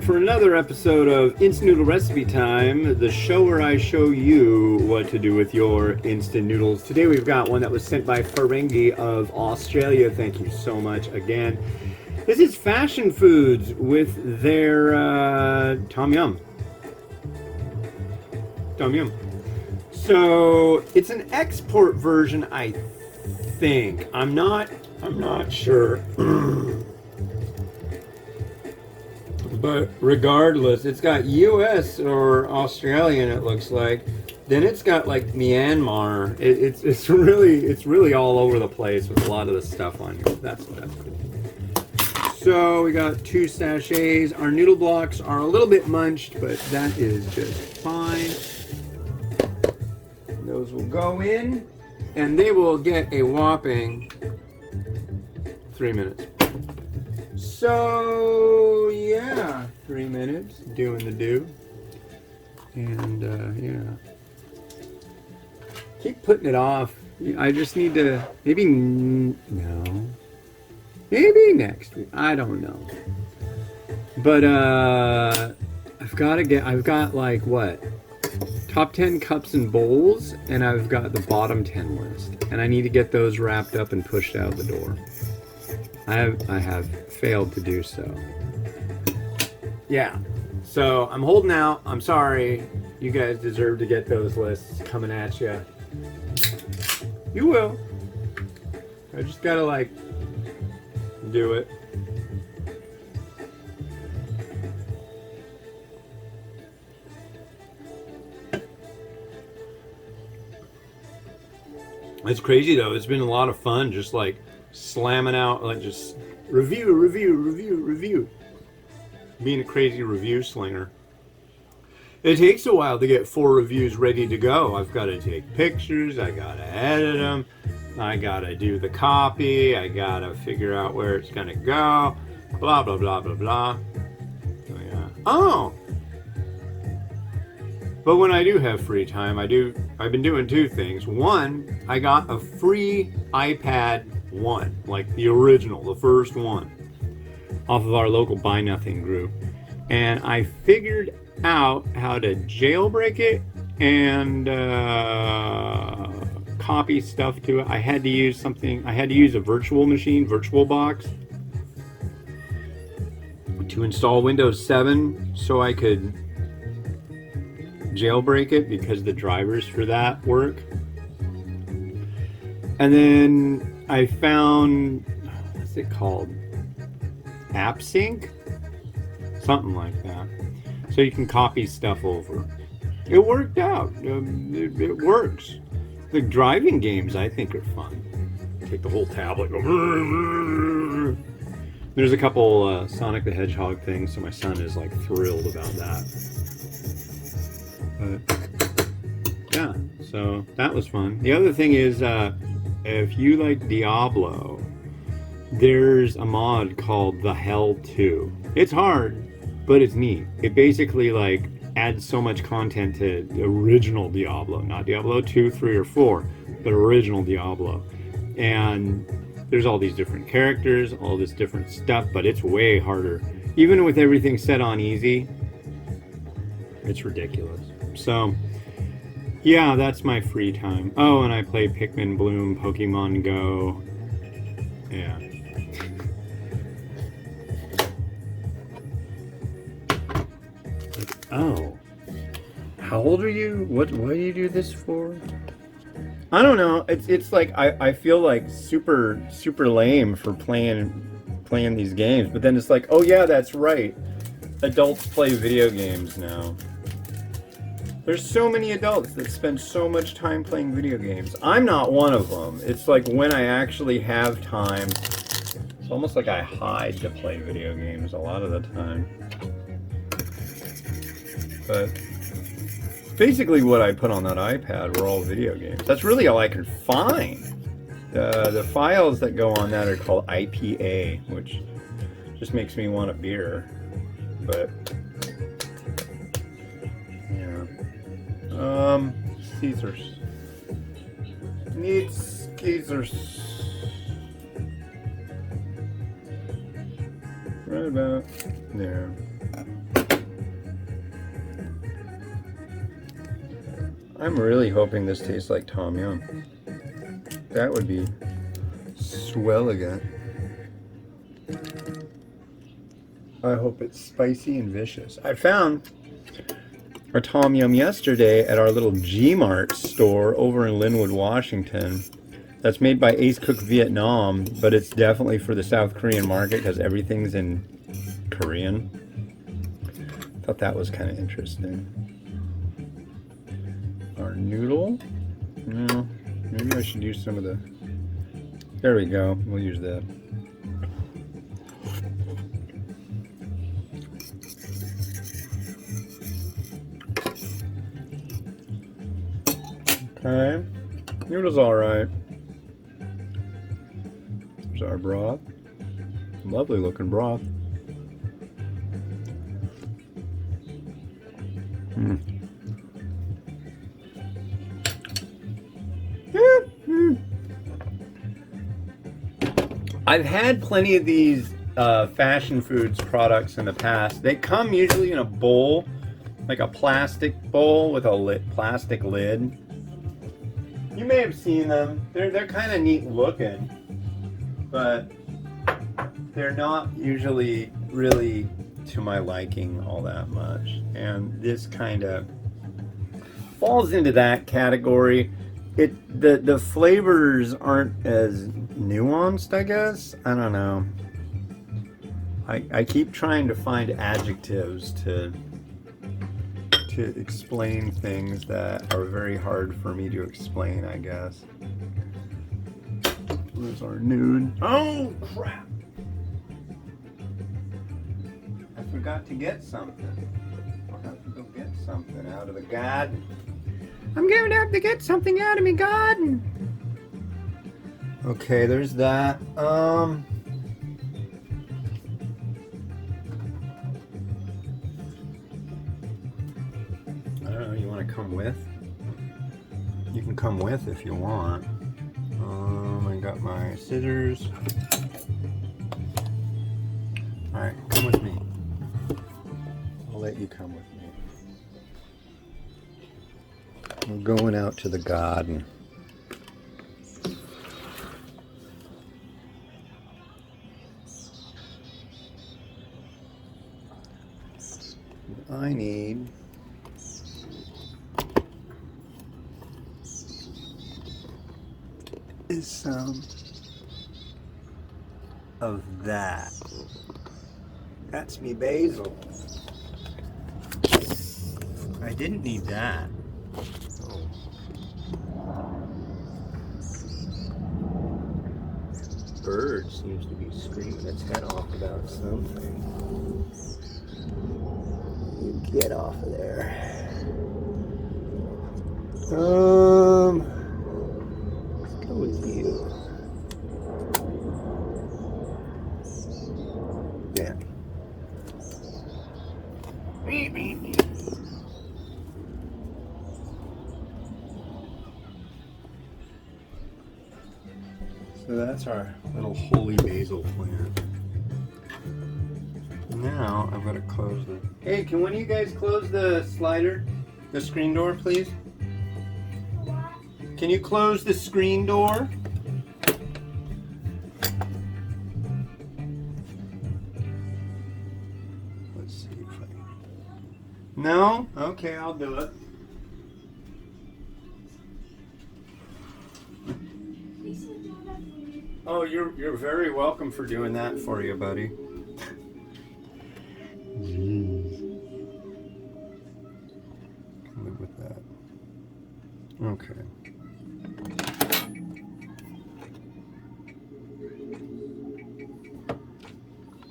for another episode of Instant Noodle Recipe Time, the show where I show you what to do with your instant noodles. Today we've got one that was sent by Ferengi of Australia. Thank you so much again. This is Fashion Foods with their Tom Yum. Tom Yum. So it's an export version, I think. I'm not sure. But regardless, it's got US or Australian, it looks like. Then it's got like Myanmar. It's really all over the place with a lot of the stuff on here. That's cool. So we got 2 sachets. Our noodle blocks are a little bit munched, but that is just fine. Those will go in, and they will get a whopping 3 minutes. So yeah, 3 minutes doing the do, and yeah, keep putting it off. I just need to maybe next week. I don't know, but I've got like what, top 10 cups and bowls, and I've got the bottom 10 list, and I need to get those wrapped up and pushed out the door. I have failed to do so. Yeah, so I'm holding out. I'm sorry. You guys deserve to get those lists coming at you. You will. I just gotta like do it. It's crazy though. It's been a lot of fun just like slamming out, like just review. Being a crazy review slinger. It takes a while to get 4 reviews ready to go. I've got to take pictures, I got to edit them, I got to do the copy, I got to figure out where it's going to go, blah, blah, blah, blah, blah. So, yeah. Oh! But when I do have free time, I've been doing 2 things. One, I got a free iPad 1, like the original, the first one, off of our local Buy Nothing group. And I figured out how to jailbreak it and copy stuff to it. I had to use a virtual machine, VirtualBox, to install Windows 7 so I could jailbreak it because the drivers for that work. And then I found, what's it called? AppSync? Something like that. So you can copy stuff over. It worked out. It works. The driving games, I think, are fun. Take the whole tablet, go. There's a couple Sonic the Hedgehog things, so my son is like thrilled about that. But yeah, so that was fun. The other thing is, if you like Diablo, there's a mod called The Hell 2. It's hard, but it's neat. It basically like adds so much content to the original Diablo, not Diablo 2, 3, or 4, but original Diablo. And there's all these different characters, all this different stuff, but it's way harder. Even with everything set on easy, it's ridiculous. So yeah, that's my free time. Oh, and I play Pikmin Bloom, Pokemon Go. Yeah. Oh. How old are you? What do you do this for? I don't know. It's like I feel like super lame for playing these games, but then it's like, oh yeah, that's right. Adults play video games now. There's so many adults that spend so much time playing video games. I'm not one of them. It's like when I actually have time, it's almost like I hide to play video games a lot of the time. But basically what I put on that iPad were all video games. That's really all I could find. The files that go on that are called IPA, which just makes me want a beer. But Caesars. Needs Caesars. Right about there. I'm really hoping this tastes like tom yum. That would be swell again. I hope it's spicy and vicious. I found our tom yum yesterday at our little G-Mart store over in Linwood, Washington. That's made by Ace Cook Vietnam, but it's definitely for the South Korean market because everything's in Korean. Thought that was kind of interesting. Our noodle. No, maybe I should use some of the. There we go. We'll use that. Okay, noodle's all right. There's our broth. Lovely looking broth. I've had plenty of these fashion foods products in the past. They come usually in a bowl, like a plastic bowl with a plastic lid. You may have seen them. They're kind of neat looking, but they're not usually really to my liking all that much. And this kind of falls into that category. The flavors aren't as nuanced, I guess. I don't know. I keep trying to find adjectives to explain things that are very hard for me to explain, I guess. Where's our nude? Oh, crap! I forgot to get something. I'll have to go get something out of the garden. I'm going to have to get something out of my garden. Okay, there's that. I don't know, you want to come with? You can come with if you want. I got my scissors. Alright, come with me. I'll let you come with me. We're going out to the garden. I need is some of that. That's me basil. I didn't need that. Bird seems to be screaming its head off about something. You get off of there. Let's go with you. Yeah. So that's our little holy basil plant. Now I've got to close the. Hey, can one of you guys close the slider, the screen door, please? What? Can you close the screen door? Let's see if I. No? Okay, I'll do it. Oh, you're very welcome for doing that for you, buddy. Jeez. Can live with that. Okay.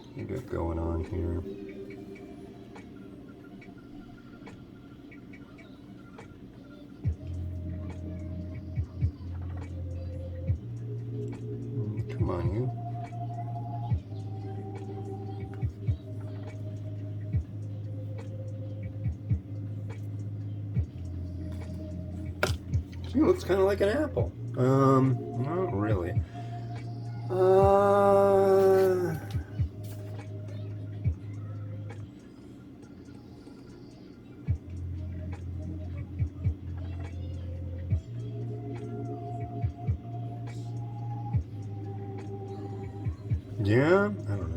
What you got going on here? Come on, you. It looks kind of like an apple. Not really. Yeah, I don't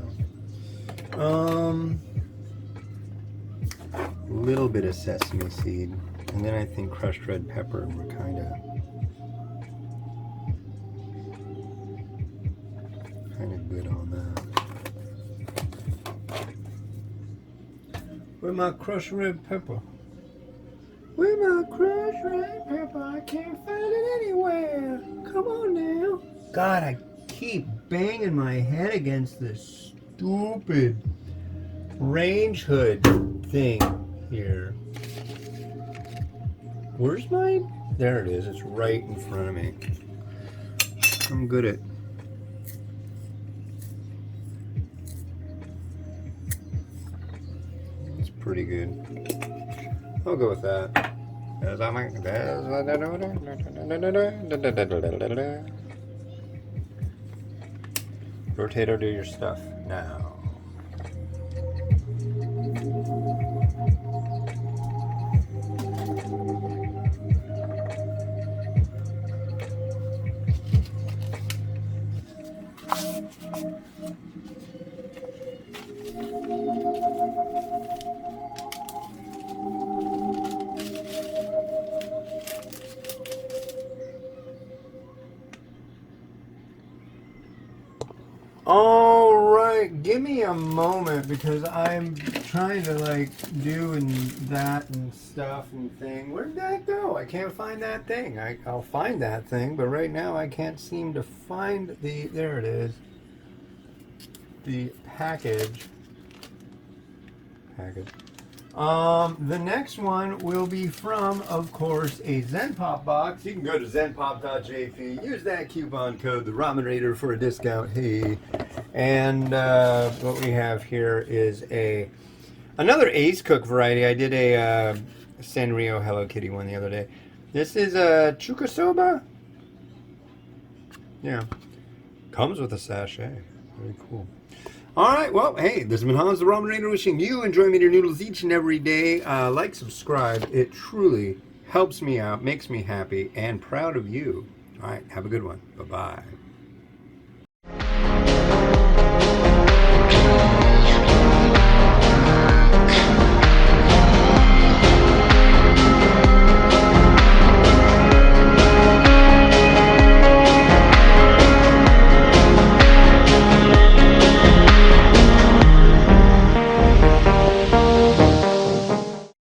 know. A little bit of sesame seed, and then I think crushed red pepper. We're kind of good on that. Where's my crushed red pepper? Where's my crushed red pepper? I can't find it anywhere. Come on now. God, I keep banging my head against this stupid range hood thing here. Where's mine? There it is. It's right in front of me. I'm good at. It's pretty good. I'll go with that. Rotato, do your stuff now. All right, give me a moment because I'm trying to like do and that and stuff and thing. Where'd that go? I can't find that thing. I'll find that thing, but right now I can't seem to find the. There it is. The package. The next one will be from, of course, a Zen Pop box. You can go to zenpop.jp, use that coupon code, the Ramenrator, for a discount. Hey, and what we have here is another Ace Cook variety. I did a Sanrio Hello Kitty one the other day. This is a Chukasoba. Yeah, comes with a sachet. Very cool. All right, well, hey, this has been Hans the Ramenrator wishing you enjoy your noodles each and every day. Like, subscribe. It truly helps me out, makes me happy, and proud of you. All right, have a good one. Bye-bye.